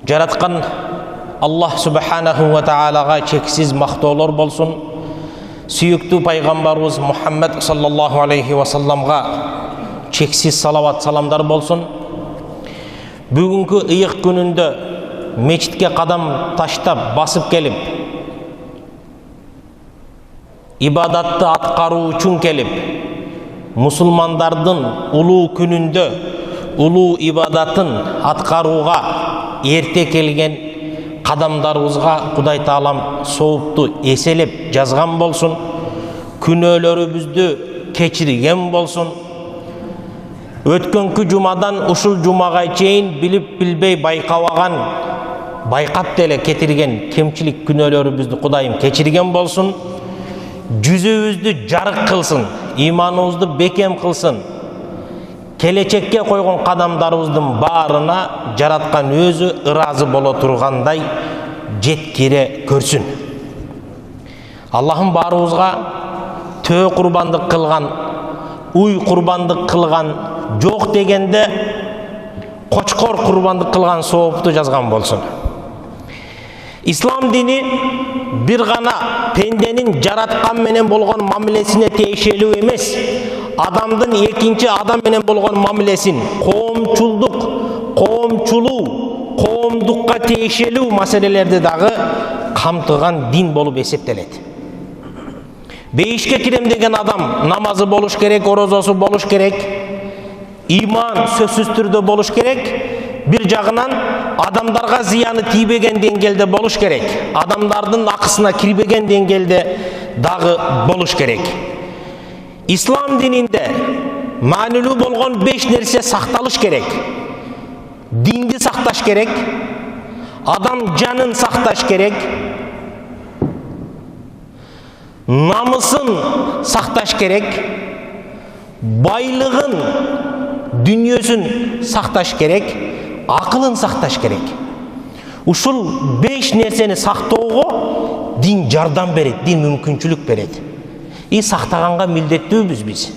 Жараткан Аллах субханаху ва таалага чексиз мактоолор болсун. Сүйүктүү пайгамбарыбыз Мухаммад саллаллаху алейхи ва салламга чексиз салават саламдар болсун. Бүгүнкү ыйык күнүндө мечитке кадам таштап басып келип, ибадатты аткаруу үчүн келип, мусулмандардын улуу күнүндө улуу ибадатын аткарууга эрте келген кадамдарыбызга Кудай Таалам соопту эселеп жазган болсун. Күнөөлөрүбүздү кечирген болсун. Өткөнкү жумадан ушул жумага чейин билип билбей байкабаган, байкап деле кетирген кемчилик күнөөлөрүбүздү Кудайым кечирген болсун. Жүзүбүздү жарык кылсын, иманыбызды бекем кылсын. Келечекке койгон кадамдарыбыздын баарына жараткан өзү ыраазы боло тургандай жеткире көрсүн. Аллахым баарыбызга төө курбандык кылган, уй курбандык кылган, жок дегенде кочкор курбандык кылган соопту жазган болсун. Ислам дини бир гана пенденин жараткан менен болгон мамилесине тиешелүү эмес, адамдын экинчи адам менен болгон мамилесин, коомдукка тиешелүү маселелерди дагы камтыган дин болуп эсептелет. Бейишке кирем деген адам намазы болуш керек, орозосу болуш керек, иман сөзсүз түрдө болуш керек. Бир жагынан адамдарга зыяны тийбеген деңгээлде болуш керек. Адамдардын акысына кирбеген деңгээлде дагы болуш керек. Ислам дининде маанилүү болгон 5 нерсе сакталыш керек. Динди сакташ керек, адам жанын сакташ керек, намысын сакташ керек, байлыгын, дүнүйөсүн сакташ керек, акылын сакташ керек. Ушул 5 нерсени сактоого дин жардам берет, дин мүмкүнчүлүк берет. И сактаганга милдеттүүбүз биз.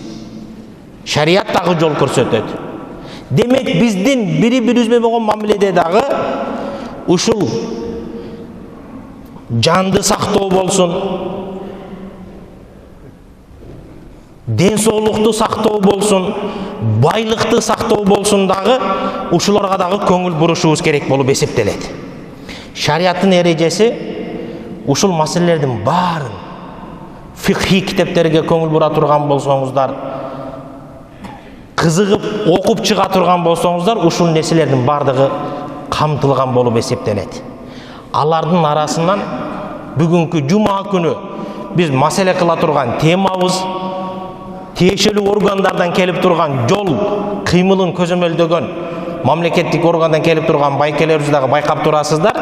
Шарият дагы жол көрсөтөт. Демек биздин бири-бирибиз менен болгон мамиледе дагы ушул жанды сактоо болсун, ден соолукту сактоо болсун, байлыкты сактоо болсун дагы ушуларга дагы көңүл бурушубуз керек болуп эсептелет. Шарияттын эрежеси ушул маселелердин баарын фикхи китептерге көңүл бура турган болсоңуздар, кызыгып окуп чыга турган болсоңуздар, ушул нерселердин бардыгы камтылган болуп эсептелет. Алардын арасынан бүгүнкү жума күнү биз маселе кыла турган темабыз, тиешелүү органдардан келип турган жол кыймылын көзөмөлдөгөн мамлекеттик органдан келип турган байкелерибизди дагы байкап турасыздар.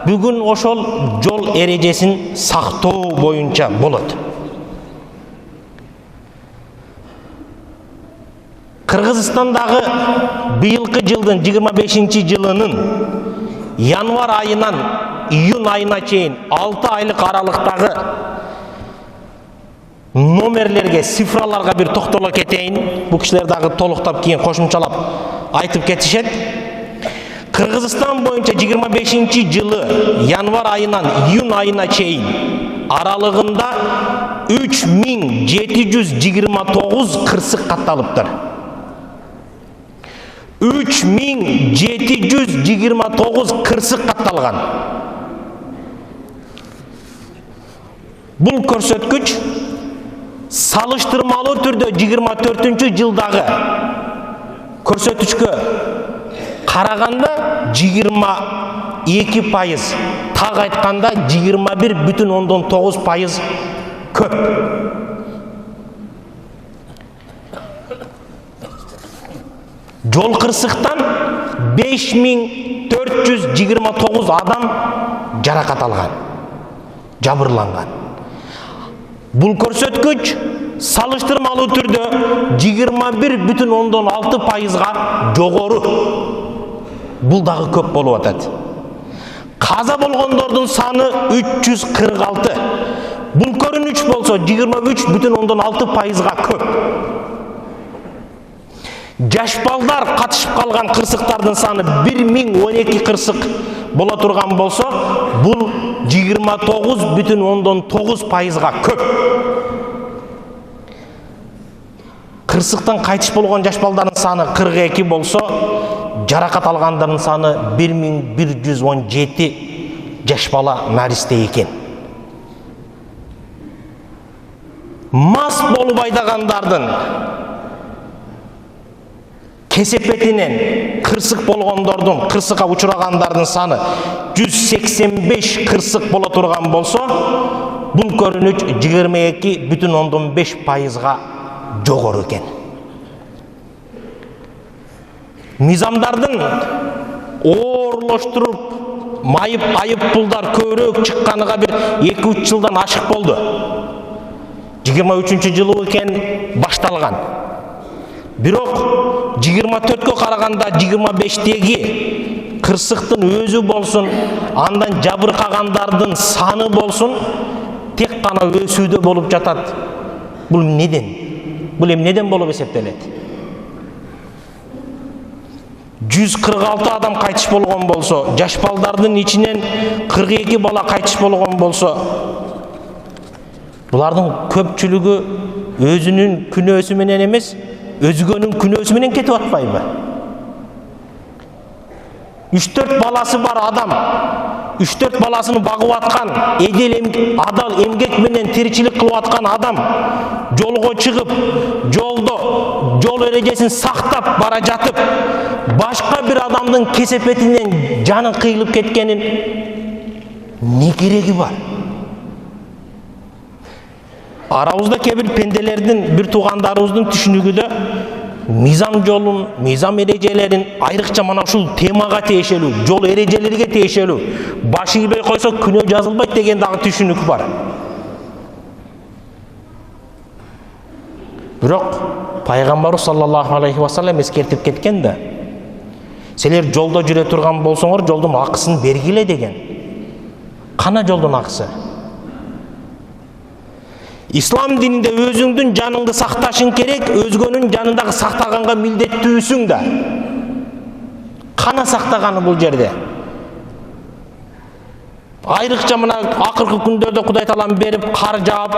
Бүгүн ошол жол эрежесин сактоо боюнча болот. Кыргызстандагы быйылкы жылдын 25-жылынын январ айынан июнь айына чейин 6 айлык аралыктагы номерлерге, цифраларга бир токтоло кетейин. Бу кишилер дагы толуктап кийин кошумчалап айтып кетишет. Кыргызстан боюнча 25-жылы январ айынан июнь айына чейин аралыгында 3729 кырсык катталыптыр. 3729 кырсык катталган. Бул көрсөткүч салыштырмалуу түрдө 24-жылдагы көрсөткүчкө караганда 22%, так айтканда 21,9% көп. Жол кырсыктан 5429 адам жаракат алган, жабырланган. Бул көрсөткүч салыштырмалуу түрдө 21,6%га жогору. Бул дагы көп болуп атат. Каза болгондордун саны 346. Бул көрүнүш болсо 23,6%га көп. Жаш балдар катышып калган кырсыктардын саны 1012 кырсык бола турган болсо, бул 29,9%га көп. Кырсыктан кайтыш болгон жаш балдардын саны 42 болсо, жаракат алгандардын саны 1117 жаш бала наристе экен. Мас болуп айдагандардын кесепетинен кырсык болгондордун, кырсыкка учурагандардын саны 185 кырсык боло турган болсо, бул көрүнүш 22,5%га жогору экен. Мизамдардын оорлоштуруп, айып пулдар көбүрөөк чыкканыга бир 2-3 жылдан ашык болду. 23-жылы экен башталган. Бирок 24-кө караганда 25-теги кырсыктын өзү болсун, андан жабыркагандардын саны болсун, тек гана өсүүдө болуп жатат. Бул неден? Бул эмнеден болуп эсептелет? 146 адам кайтыш болгон болсо, жаш балдардын ичинен 42 бала кайтыш болгон болсо, булардын көпчүлүгү өзүнүн күнөөсү менен эмес, өзгөнүн күнөөсү менен кетип атпайбы? 3-4 баласы бар адам, 3-4 баласын багып аткан, адал эмгек менен тиричилик кылып аткан адам жолго чыгып, жол эрежесин сактап бара жатып, башка бир адамдын кесепетинен жаны кыйылып кеткенин не кереги бар? Арабызда кебир пенделердин, бир туугандарыбыздын түшүнүгүдө мизам жолун, мизам эрежелерин, айрыкча мана ушул темага тиешелүү, жол эрежелерге тиешелүү, башы ийбей койсо күнөө жазылбайт деген дагы түшүнүк бар. Бирок пайгамбарыбыз саллаллаху алейхи ва саллям эскертип кеткен да, силер жолдо жүрө турган болсоңор, жолдун акысын бергиле деген. Кана жолдун акысы? Ислам дининде өзүңдүн жаныңды сакташың керек, өзгөнүн жанындагы сактаганга милдеттүүсүң да. Кана сактаганы бул жерде? Айрыкча мына акыркы күндөрдө Кудай таалам берип, кар жаап,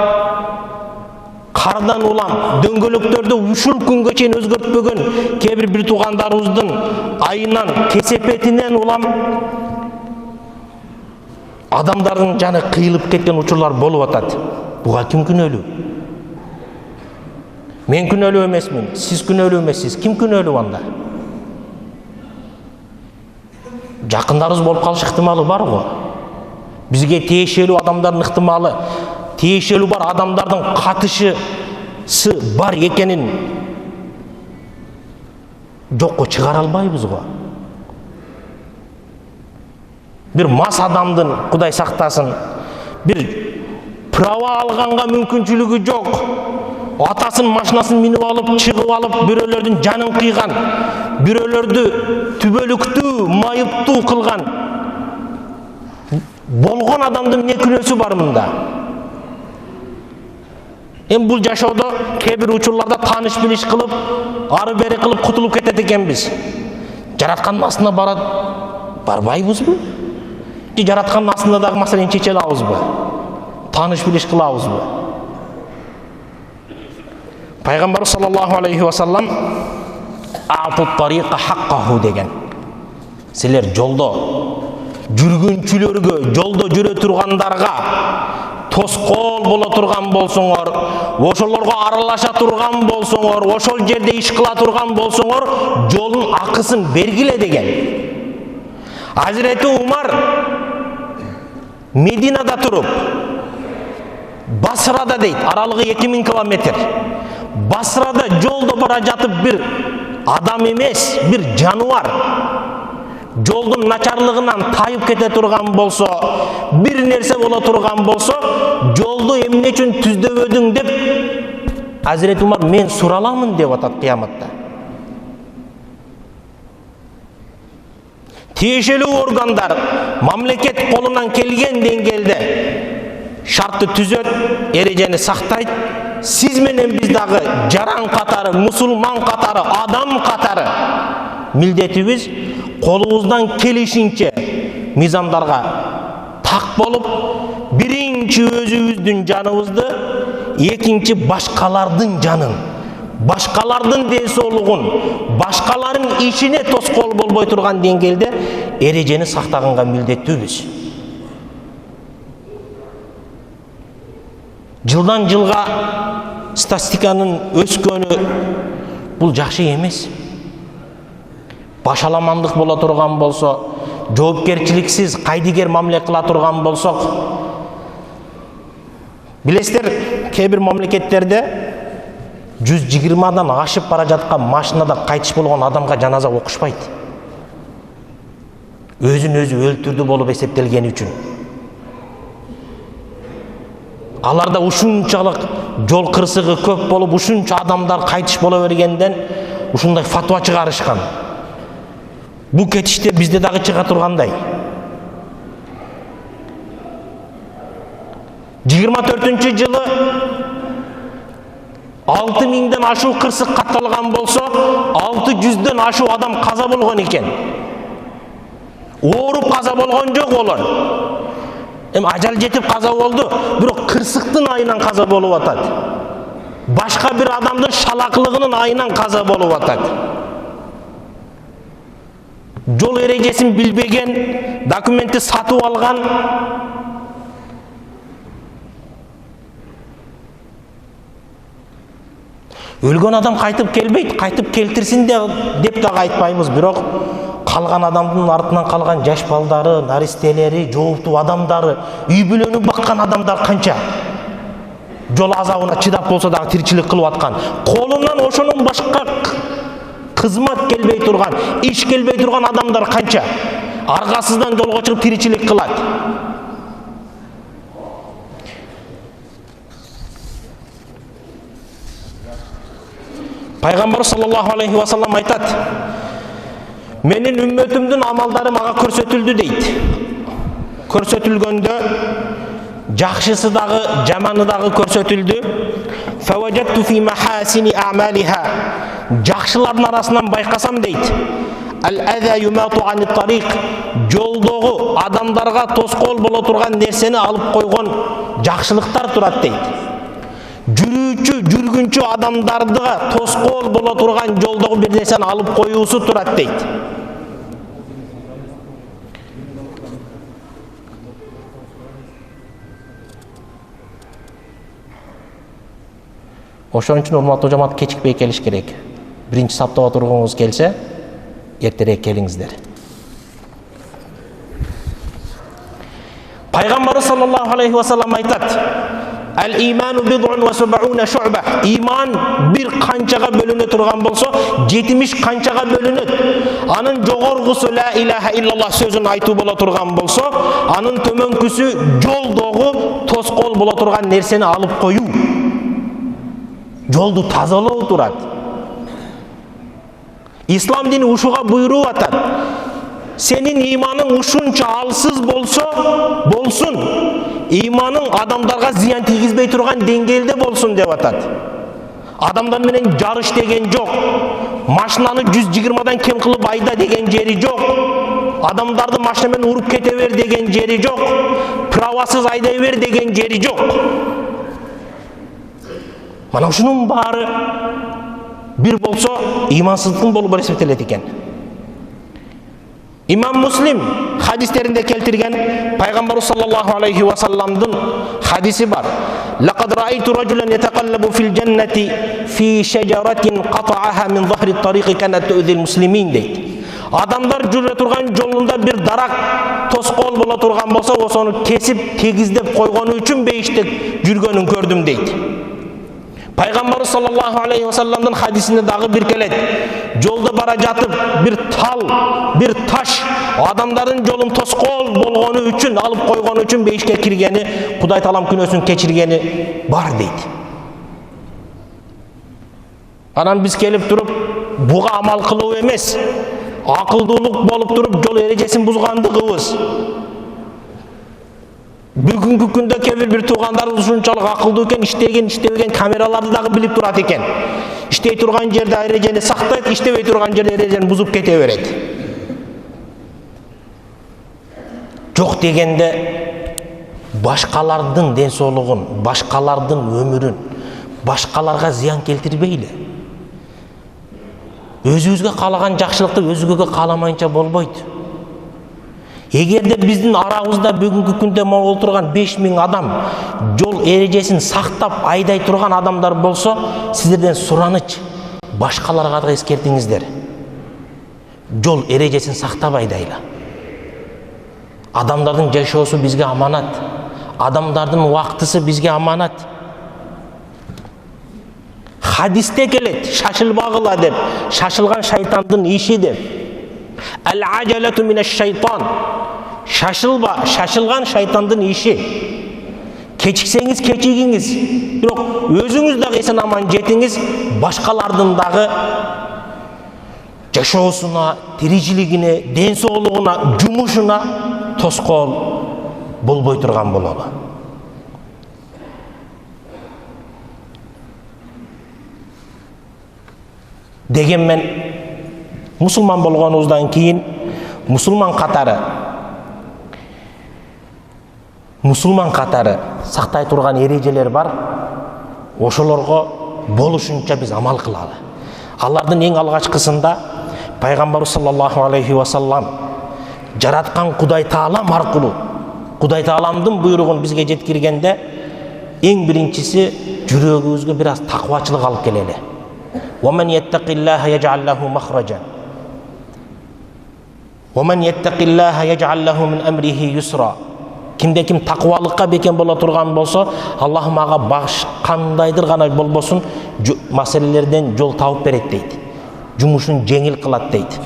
кардан улам, дөңгөлөктөрдү ушул күнгө чейин өзгөртпөгөн кээ бир туугандарыбыздын айынан, кесепетинен улам адамдардын жаны кыйылып кеткен учурлар болуп атат. Буга ким күнөөлүү? Мен күнөөлүү эмесмин, сиз күнөөлүү эмессиз. Ким күнөөлүү анда? Жакындарыбыз болуп калыш ыктымалы бар го. Бизге тиешелүү адамдардын ыктымалы, тиешелүү бар адамдардын катышысы бар экенин жокко чыгара албайбыз го. Бир мас адамдын, Кудай сактасын, бир права алганга мүмкүнчүлүгү жок, атасын машинасын минип алып, чыгып алып, бирөөлөрдүн жанын кыйган, бирөөлөрдү түбөлүктүү, майыптуу кылган болгон адамдын эмне күнөөсү бар мында? Бул жашоодо кээ бир учурларда тааныш билиш кылып, ары бери кылып кутулуп кетет экенбиз. Жараткандын астына барбайбызбы? Жараткандын астында дагы маселени чече алабызбы? Тааныш билиш кылабызбы? Пайгамбарыбыз саллаллаху алейхи ва саллам аътут тарика хаккаху деген. Силер жолдо жүргүнчүлөргө, жолдо жүрө тургандарга тоскоол боло турган болсоңор, ошолорго аралаша турган болсоңор, ошол жерде иш кыла турган болсоңор, жолдун акысын бергиле деген. Hazreti Umar Medina'da turup Basra'da deydi, aralığı 2000 kilometr. Basra'da yolda bara jatıp bir adam emес, bir januar жолдун начарлыгынан тайып кете турган болсо, бир нерсе боло турган болсо, жолду эмне үчүн түздөбөдүң деп Hazreti Umar мен сураламын деп атат кыяматта. Тиешелүү органдар мамлекет колунан келген деңгээлде шартты түзөт, эрежени сактайт. Сиз менен биз дагы жаран катары, мусулман катары, адам катары милдетибиз колубуздан келишинче мизамдарга так болуп, биринчи өзүбүздүн жаныбызды, экинчи башкалардын жанын, башкалардын ден соолугун, башкалардын ишине тоскоол болбой турган деңгээлде эрежени сактаганга милдеттүүбүз. Жылдан жылга статистиканын өскөнү бул жакшы эмес. Башаламандык боло турган болсо, жоопкерчиликсиз кайдыгер мамиле кыла турган болсок, билесиздер, кээ бир мамлекеттерде 120дан ашып бара жаткан машинада кайтыш болгон адамга жаназа окушпайт. Өзүн өзү өлтүрдү болуп эсептелгени үчүн. Аларда ушунчалык жол кырсыгы көп болуп, ушунча адамдар кайтыш боло бергенден ушундай фатва чыгарышкан. Бул кетиште бизде дагы чыга тургандай. 24-жылы 6000ден ашуу кырсык катталган болсо, 600дөн ашуу адам каза болгон экен. Ооруп каза болгон жок олар. Ажал жетип каза болду, бирок кырсыктын айынан каза болуп атат. Башка бир адамдын шалакылыгынын айынан каза болуп атат. Жол эрежесин билбеген, документти сатып алган, өлгөн адам кайтып келбейт, кайтып келтирсин деп дагы айтпайбыз, бирок калган адамдын артынан калган жаш балдары, наристелери, жооптуу адамдары, үй бүлөнү баккан адамдар канча жол азабына чыдап болсо дагы тиричилик кылып аткан, колунан ошонун башка кызмат келбей турган, иш келбей турган адамдар канча аргасыздан жолго чыгып тиричилик кылат. Пайгамбар саллаллаху алейхи ва саллам айтат: менин үммөтүмдүн амалдары мага көрсөтүлдү дейт. Көрсөтүлгөндө жакшысы дагы, жаманы дагы көрсөтүлдү. Фаважатту фи махасини а'малиха. Жакшылардын арасынан байкасам дейт. Ал-аза юмату ани-тарик. Жолдогу адамдарга тоскоол боло турган нерсени алып койгон жакшылыктар турат дейт. Жүргүнчү адамдардыга тоскоол боло турган жолдогу бир нерсени алып коюусу турат дейт. Ошон үчүн урматтуу жамаат, кечикпей келиш керек. Биринчи сапта отургуңуз келсе, эртерээк келиңиздер. Пайгамбар саллаллаху алейхи ва саллам айтат: Ал-иману бид'ун ва саб'уна шу'ба. Иман бир канчага бөлүнө турган болсо, 70 канчага бөлүнөт. Анын жогоргусу ла илаха иллаллах сөзүн айтуу боло турган болсо, анын төмөнкүсү жолдогу тоскоол боло турган нерсени алып коюу. Жолду тазалоо турат. Ислам дини ушуга буйруп атат. Сенин иманың ушунча алсыз болсо, болсун. Иманың адамдарга зыян тийгизбей турган деңгээлде болсун деп атат. Адамдар менен жарыш деген жок. Машинаны 120дан кем кылып айда деген жери жок. Адамдарды машина менен уруп кете бер деген жери жок. Правасыз айдай бер деген жери жок. Мана ушунун баары бир болсо имансыздык болуп эсептелет экен. Имам Муслим хадистеринде келтирген Пайгамбар саллаллаху алейхи ва салламдын хадиси бар. Лaqad ra'aytu rajulan yataqallabu fil jannati fi shajaratin qata'aha min dhahri at-tariqi kanat tu'dhi al-muslimin deyт. Адамдар жүрө турган жолунда бир дарак тоскоол боло турган болсо, ошону кесип тегиздеп койгону үчүн бейиште жүргөнүн көрдүм дейт. Пайгамбар саллаллаху алейхи ва салламдын хадисинде дагы бир келет. Жолда бара жатып бир тал, бир таш адамдардын жолун тоскоол болгону үчүн, алып койгону үчүн бейишке киргени, Кудай таалам күнөөсүн кечиргени бар дейт. Анан биз келип туруп буга амал кылуу эмес, акылдуулук болуп туруп жол эрежесин бузгандыгыбыз. Бүгүнкү күндө кээ бир туугандарыбыз ушунчалык акылдуу экен, иштебеген камераларды дагы билип турат экен. Иштей турган жерде эрежени сактайт, иштебей турган жерде эрежени бузуп кете берет. Жоқ дегенде башкалардын ден соолугун, башкалардын өмүрүн, башкаларга зыян келтирбейли. Өзүбүзгө каалаган жакшылыкты өзгөгө кааламайынча болбойт. Эгерде биздин арабызда бүгүнкү күндө могул турган 5000 адам жол эрежесин сактап айдай турган адамдар болсо, сиздерден сураныч, башкаларга да эскертиңиздер. Жол эрежесин сактап айдайлы. Адамдардын жашоосу бизге аманат. Адамдардын убактысы бизге аманат. Хадисте келет, шашылбагыла деп, шашылган шайтандын иши деп. Ал-аджалату минаш-шайтан. Шашылба, шашылган шайтандын иши. Кечиксеңиз кечигиңиз, бирок өзүңүз дагы эсен аман жетиңиз, башкалардын дагы жашоосуна, тиричилигине, ден соолугуна, жумушуна тоскоол болбой турган бололу. Дегенмен мусулман болгонубуздан кийин мусулман катары сактай турган эрежелер бар. Ошолорго болушунча биз амал кылалы. Алардын эң алгачкысында пайгамбарыбыз саллаллаху алейхи ва саллам жараткан Кудай Таалам аркылуу, Кудай Тааламдын буйругун бизге жеткиргенде эң биринчиси жүрөгүбүзгө бир аз таквачылык алып келели. ومن يتق الله يجعل له مخرجا ومن يتق الله يجعل له من امره يسرا. Кимде ким таквалыкка бекен боло турган болсо, Аллах мага багыш кандайдыр гана болбосун маселелерден жол тауып берет дейт. Жумушун жеңил кылат дейт.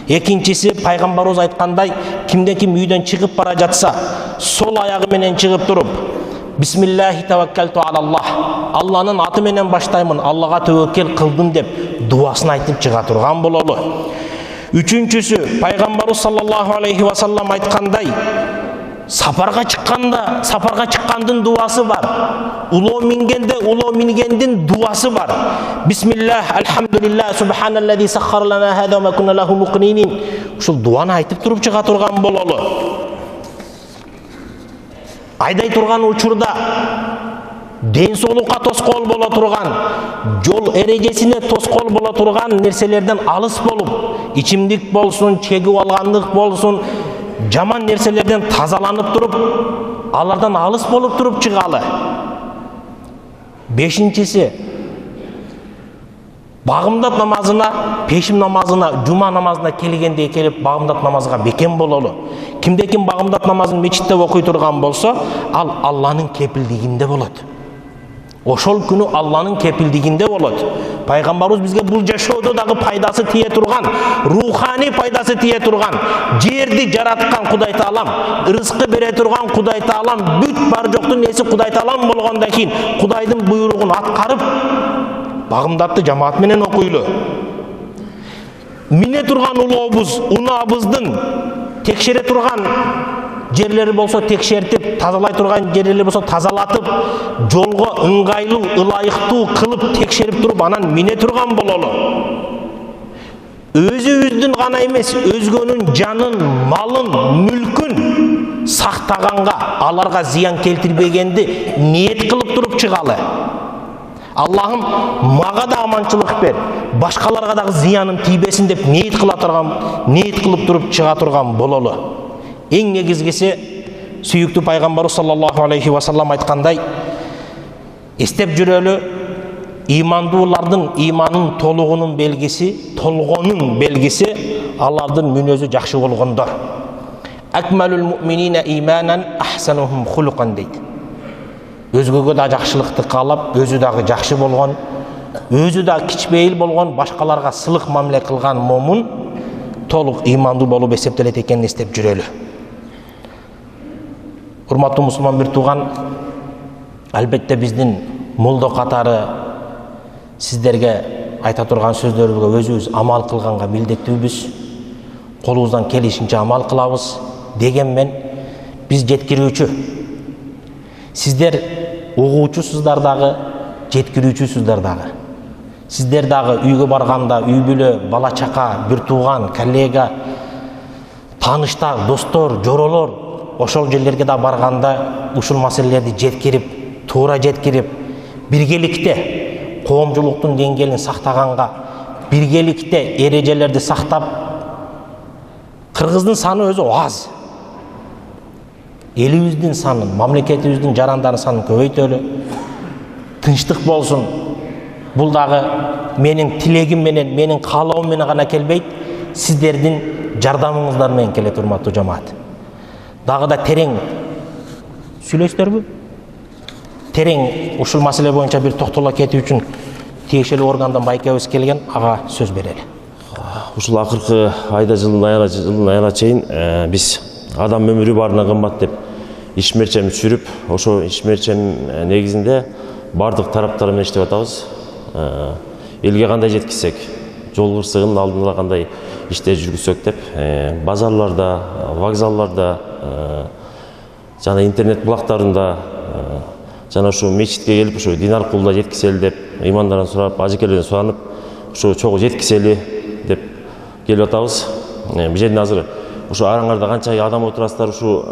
Экинчиси пайгамбарыбыз айткандай, кимде ким үйдөн чыгып бара жатса, сол аягы менен чыгып туруп, Бисмиллахи таваккалту алаллах. Алланын аты менен баштаймын, Аллага төвөккел кылдым деп дуасын айтып чыга турган бололу. Үчүнчүсү, пайгамбарыбыз саллаллаху алейхи ва саллам айткандай, сапарга чыккандын дуасы бар. Улоо мингенде улоо мингендин дуасы бар. Бисмиллах, альхамдулиллах, субханаллази саххара лана хаза ва ма кунна лаху муқринин. Ушул дуаны айтып туруп чыга турган бололу. Айдай турган учурда ден соолукка тоскоол боло турган, жол эрежесине тоскоол боло турган нерселерден алыс болуп, ичимдик болсун, чегип алгандык болсун, жаман нерселерден тазаланып туруп, алардан алыс болуп туруп чыгалы. Бешинчиси, багымдат намазына, пешим намазына, жума намазына келгенде келип багымдат намазга бекен бололу. Кимде ким багымдат намазын мечитте окуй турган болсо, ал Алланын кепилдигинде болот. Ошол күнү Алланын кепилдигинде болот. Пайгамбарыбыз бизге бул жашоодо дагы пайдасы тие турган, руханий пайдасы тие турган, жерди жараткан Кудай Таалам, рызкы бере турган Кудай Таалам, бүт бар жоктун эси Кудай Таалам болгондон кийин Кудайдын буйругун аткарып, багымдатты жамаат менен окуйлу. Мине турган улообуз, унаабыздын текшере турган жерлери болсо текшертип, тазалай турган жерлери болсо тазалатып, жолго ыңгайлуу, ылайыктуу кылып текшерип туруп, анан мине турган бололу. Өзүбүздүн гана эмес, өзгөнүн жанын, малын, мүлкүн сактаганга, аларга зыян келтирбегенди ниет кылып туруп чыгалы. Аллахым мага да аманчылык бер, башкаларга дагы зыяным тийбесин деп ниет кылып туруп чыга турган бололу. Эң негизгиси, сүйүктүү пайгамбарыбыз саллаллаху алейхи ва саллам айткандай, эстеп жүрөлү, имандуулардын иманын толгонун белгиси алардын мүнөзү жакшы болгондор. Акмалул муъминина иманан ахсанухум хулукан дейт. Өзгөгө да жакшылыкты каалап, өзү дагы жакшы болгон, өзү да кичпейил болгон, башкаларга сылык мамиле кылган момун толук имандуу болуп эсептелет экенин эстеп жүрөлү. Урматтуу мусулман бир тууган, албетте биздин молдо катары сиздерге айта турган сөздөрүбүзгө өзүбүз амал кылганга милдеттүүбүз. Колубуздан келишинче амал кылабыз. Дегенмен биз жеткирүүчү, сиздер угуучусуздар дагы, жеткирүүчүсүздар дагы. Сиздер дагы үйгө барганда, үй бүлө, бала чака, бир тууган, коллега, тааныштар, достор, жоролор ошол жерлерге да барганда ушул маселелерди жеткирип, туура жеткирип, биргеликте коомчулуктун деңгээлин сактаганга, биргеликте эрежелерди сактап, кыргыздын саны өзү аз. Элибиздин санын, мамлекетибиздин жарандарын санын көбөйтөлү. Тынчтык болсун. Бул дагы менин тилегим менен, менин каалоом менен гана келбейт, сиздердин жардамыңыздар менен келет, урматтуу жамаат. Дагы да терең сүйлөйсүздарбы? Терең ушул маселе боюнча бир токтоло кетүү үчүн тиешелүү органдан байкебиз келген, ага сөз берели. Ушул акыркы айда жылдын аягына чейин биз адам өмүрү баарынан кымбат деп ишмерчем түшүрүп, ошо ишмерчем негизинде бардык тараптар менен иштеп атабыз. Элге кандай жеткизсек, жол кырсыгынын алдында кандай иштер жүргүзсөк деп, базарларда, вокзалларда, жана интернет булактарында, жана ушу мечитке келип, ушу дин аркылуу да жеткизели деп, ыймандардан сурап, ажекелерден суранып, ушу чогуу жеткизели деп келип атабыз. Бул жерден азыр ушу араңарда канча адам отурасыздар, ушу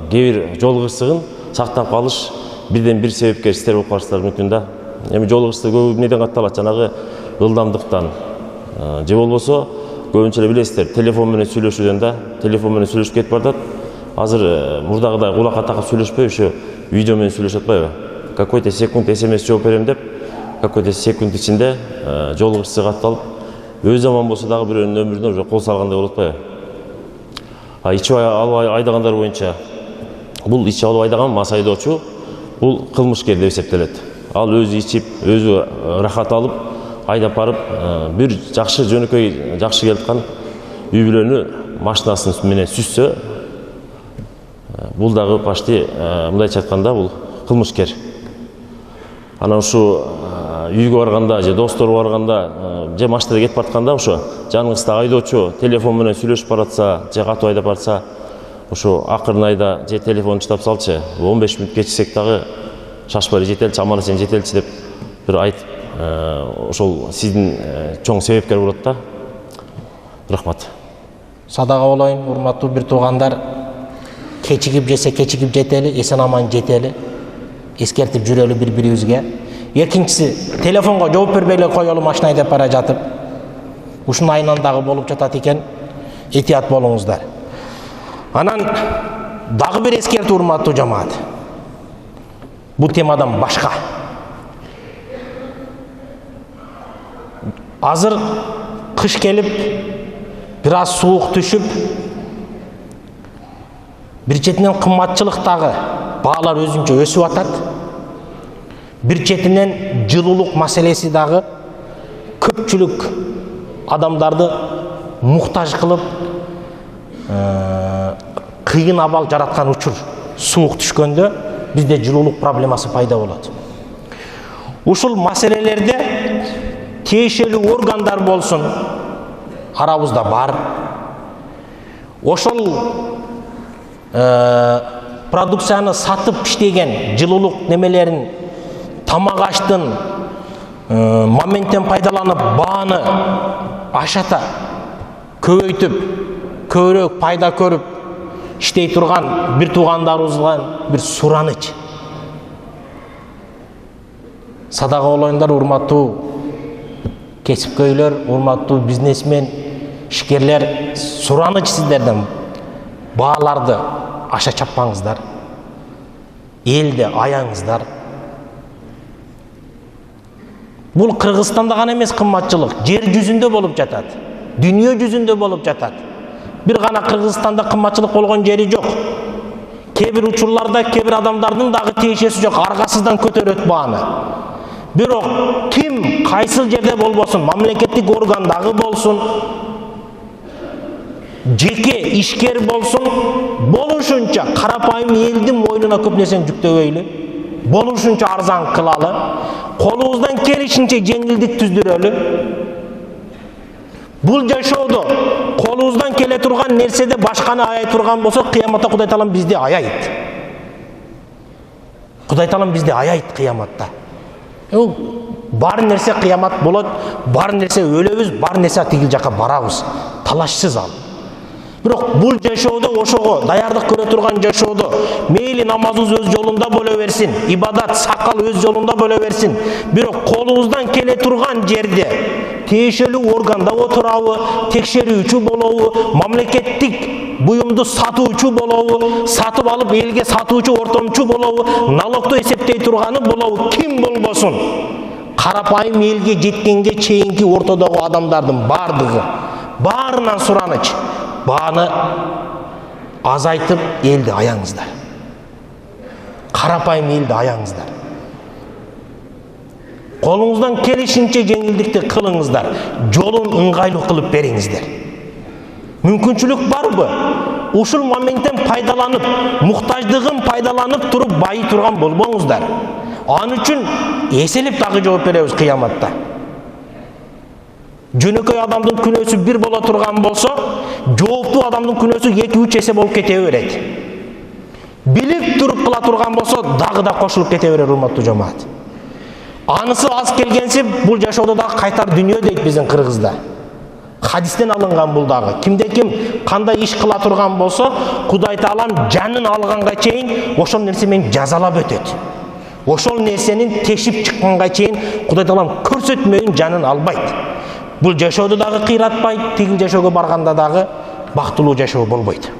кээ бир жол кырсыгын сактап калыш бирден бир себепкер сиздер болуп калышсыздар мүмкүн да. Эми жол кырсыгы көп эмнеден катталат? Жанагы ылдамдыктан, же болбосо көбүнчө эле билесиздер, телефон менен сүйлөшүүдөн да, телефон менен сүйлөшүп кетип бардат. Азыр мурдагыдай кулакка такып сүйлөшпөй, ушу видео менен сүйлөшүп атпайбы? Какой-то секунд SMS жооп берем деп, какой-то секунд ичинде жол кырсыгы катталып, өз аман болсо дагы бирөөнүн өмүрүнө уже кол салгандай болуп атпайбы? Ичип алып айдагандар боюнча бул ичип алып айдаган мас айдоочу бул кылмышкер деп эсептелет. Ал өзү ичип, өзү рахат алып, айдап барып, бир жакшы жөнөкөй жакшы келаткан үй бүлөнү машинасын менен сүзсө, бул дагы почти мындайча айтканда бул кылмышкер. Анан ушу үйгө барганда, же достору барганда, же машинада кетип баратканда, ошо жаныңызда айдоочу телефон менен сүйлөшүп баратса, же катуу айдап барса, ошо акырын айда, же телефон чыдап салчы, 15 мүнөт кечиксек дагы шашпай жетелчи, аман эсен жетелчи деп бир айтып, ошол сиздин чоң себепкер болот да. Рахмат. Садака болоюн, урматтуу бир туугандар. Кечигип жесе кечигип жетели, эсен аман жетели. Эскертип жүрөлү бири-бирибизге. Экинчиси, телефонго жооп бербей эле коелу машина айдап бара жатып. Ушунун айынан дагы болуп жатат экен. Этият болуңуздар. Анан дагы бир эскертүү, урматтуу жамаат. Бул темадан башка. Азыр кыш келип, бир аз суук түшүп, бир четинен кымбатчылык дагы, баалар өзүнчө өсүп атат. Бир четинен жылуулук маселеси дагы көпчүлүк адамдарды муктаж кылып, кыйын абал жараткан учур. Суук түшкөндө бизде жылуулук проблемасы пайда болот. Ушул маселелерде тиешелүү органдар болсун, арабызда бар. Ошол продукцияны сатып иштеген жылуулук немелерин, тамак аштын моменттен пайдаланып, бааны ашата көбөйтүп, көбүрөөк пайда көрүп иштей турган бир туугандарыбыздан бир сураныч. Садака болоюңдар, урматтуу кесипкөйлөр, урматтуу бизнесмен, ишкерлер, сураныч сиздерден. Бааларды аша чаппаңыздар. Элде аяңыздар. Бул Кыргызстанда гана эмес кымбатчылык, жер жүзүндө болуп жатат. Дүйнө жүзүндө болуп жатат. Бир гана Кыргызстанда кымбатчылык болгон жери жок. Кээ бир учурларда кээ бир адамдардын дагы тиешеси жок, аргасыздан көтөрөт бааны. Бирок ким кайсыл жерде болбосун, мамлекеттик органдагы болсун, жеке ишкер болсун, болушунча карапайым элдин мойнуна көп нерсени жүктөбөйлү, болушунча арзан кылалы, колубуздан келишинче жеңилдик түздүрөлү. Бул жашоодо колубуздан келе турган нерседе башканы аяй турган болсо, кыяматта Кудай Таалам бизди аяйт. Кудай Таалам бизди аяйт кыяматта. Бар нерсе кыямат болот, бар нерсе өлөбүз, бар нерсе тигил жака барабыз. Талашсыз ал. Бирок бул жашоодо ошого даярдык көрө турган жашоодо мейли намазыбыз өз жолунда боло берсин, ибадат, сакал өз жолунда боло берсин. Бирок колубуздан келе турган жерде тиешелүү органда отурабы, текшерүүчү болобу, мамлекеттик буюмду сатуучу болобу, сатып алып элге сатуучу ортомчу болобу, налогду эсептей турганы болобу, ким болбосун. Карапайым элге жеткенге чейинки ортодогу адамдардын бардыгы баарынан сураныч. Бааны азайтып элди аяңыздар. Карапайым элди аяңыздар. Колуңуздан келишинче жеңилдикти кылыңыздар. Жолун ыңгайлуу кылып бериңиздер. Мүмкүнчүлүк барбы? Ушул моменттен пайдаланып, муктаждыгын пайдаланып туруп байы турган болбоңуздар. Ан үчүн эселеп дагы жооп беребиз кыяматта. Жөнөкөй адамдын күнөөсү бир боло турган болсо, жооптуу адамдын күнөөсү 2-3 эсе болуп кете берет. Билип туруп кыла турган болсо, дагы да кошулуп кете берер, урматтуу жамаат. Анысы аз келгенси бул жашоодо дагы кайтар дүнүйө дейт биздин кыргызда. Хадистен алынган бул дагы. Кимде ким кандай иш кыла турган болсо, Кудай Таалам жанын алганга чейин ошол нерсе менен жазалап өтөт. Ошол нерсенин тешип чыкканга чейин Кудай Таалам көрсөтмөйүн жанын албайт. Бул жашоодо дагы кыйратпайт, тигил жашоого барганда дагы бактылуу жашоо болбойт.